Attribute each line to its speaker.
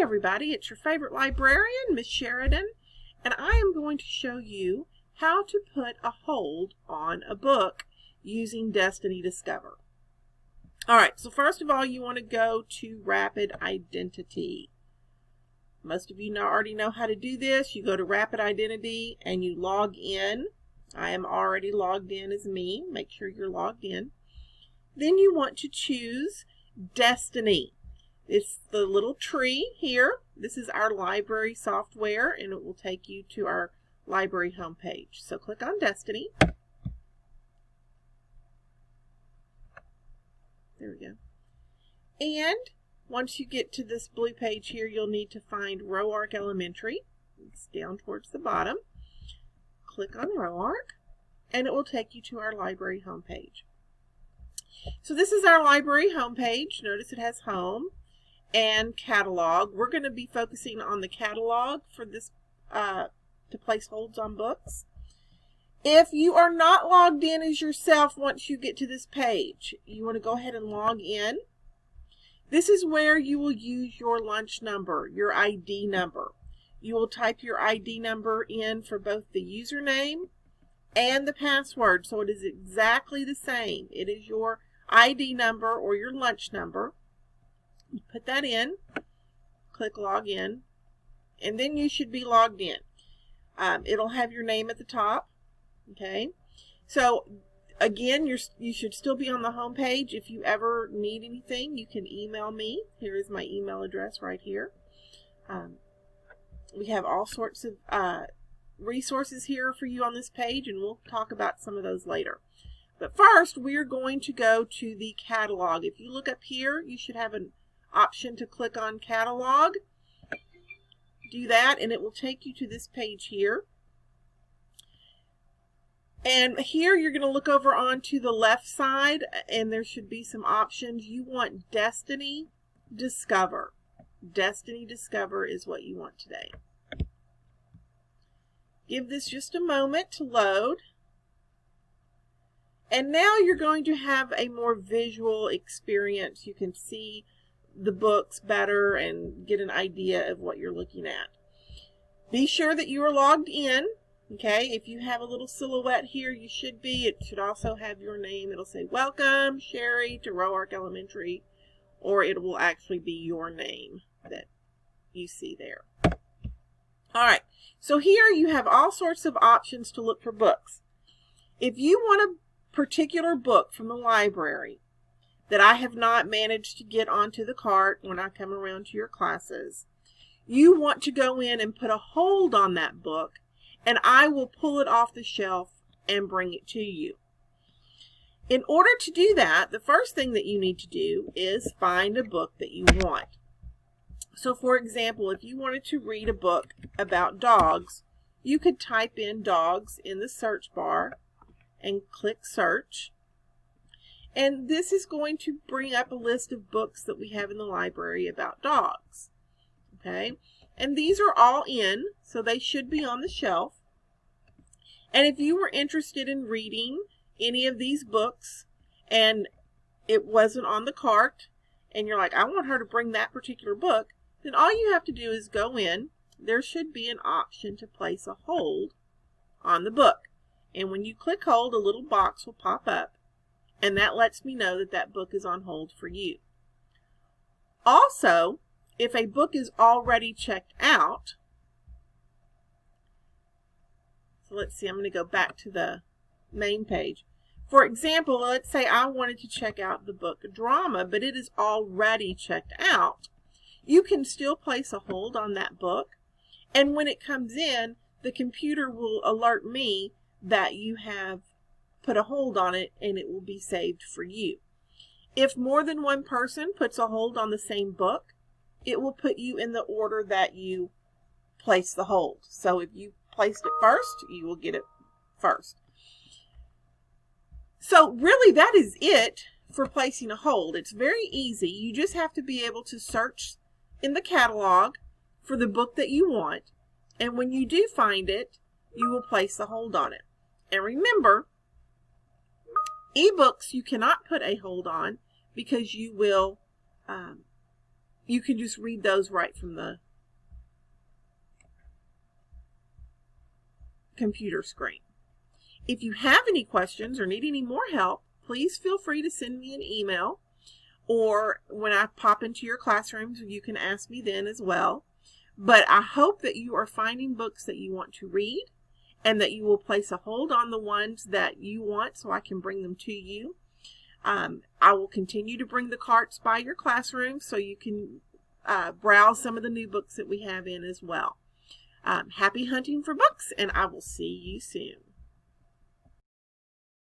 Speaker 1: everybody, it's your favorite librarian, Miss Sheridan, and I am going to show you how to put a hold on a book using Destiny Discover. Alright, so first of all you want to go to Rapid Identity. Most of you already know how to do this. You go to Rapid Identity and you log in. I am already logged in as me. Make sure you're logged in. Then you want to choose Destiny. It's the little tree here. This is our library software, and it will take you to our library homepage. So click on Destiny. There we go. And once you get to this blue page here, you'll need to find RoArc Elementary. It's down towards the bottom. Click on RoArc, and it will take you to our library homepage. So this is our library homepage. Notice it has home and catalog. We're going to be focusing on the catalog for this to place holds on books. If you are not logged in as yourself once you get to this page, you want to go ahead and log in. This is where you will use your lunch number, your ID number. You will type your ID number in for both the username and the password, so it is exactly the same. It is your ID number or your lunch number. You put that in, click log in, and then you should be logged in. It'll have your name at the top. Okay, so again, you should still be on the home page. If you ever need anything, you can email me. Here is my email address right here. We have all sorts of resources here for you on this page, and we'll talk about some of those later. But first, we're going to go to the catalog. If you look up here, you should have an option to click on catalog. Do that, and it will take you to this page here. And here you're going to look over onto the left side, and there should be some options. You want Destiny Discover. Destiny Discover is what you want today. Give this just a moment to load. And now you're going to have a more visual experience. You can see the books better and get an idea of what you're looking at. Be sure that you are logged in. Okay, if you have a little silhouette here, you should be. It should also have your name. It'll say, "Welcome, Sherry, to RoArc Elementary," or it will actually be your name that you see there. All right, so here you have all sorts of options to look for books. If you want a particular book from the library that I have not managed to get onto the cart when I come around to your classes, you want to go in and put a hold on that book, and I will pull it off the shelf and bring it to you. In order to do that, the first thing that you need to do is find a book that you want. So for example, if you wanted to read a book about dogs, you could type in dogs in the search bar and click search. And this is going to bring up a list of books that we have in the library about dogs. Okay? And these are all in, so they should be on the shelf. And if you were interested in reading any of these books and it wasn't on the cart, and you're like, I want her to bring that particular book, then all you have to do is go in. There should be an option to place a hold on the book. And when you click hold, a little box will pop up, and that lets me know that that book is on hold for you. Also, if a book is already checked out, so let's see, I'm going to go back to the main page. For example, let's say I wanted to check out the book Drama, but it is already checked out. You can still place a hold on that book, and when it comes in, the computer will alert me that you have put a hold on it, and it will be saved for you. If more than one person puts a hold on the same book, it will put you in the order that you place the hold. So if you placed it first, you will get it first. So really that is it for placing a hold. It's very easy. You just have to be able to search in the catalog for the book that you want. And when you do find it, you will place the hold on it. And remember, ebooks you cannot put a hold on because you will you can just read those right from the computer screen. If you have any questions or need any more help, please feel free to send me an email, or when I pop into your classrooms, you can ask me then as well. But I hope that you are finding books that you want to read, and that you will place a hold on the ones that you want so I can bring them to you. I will continue to bring the carts by your classroom so you can browse some of the new books that we have in as well. Happy hunting for books, and I will see you soon.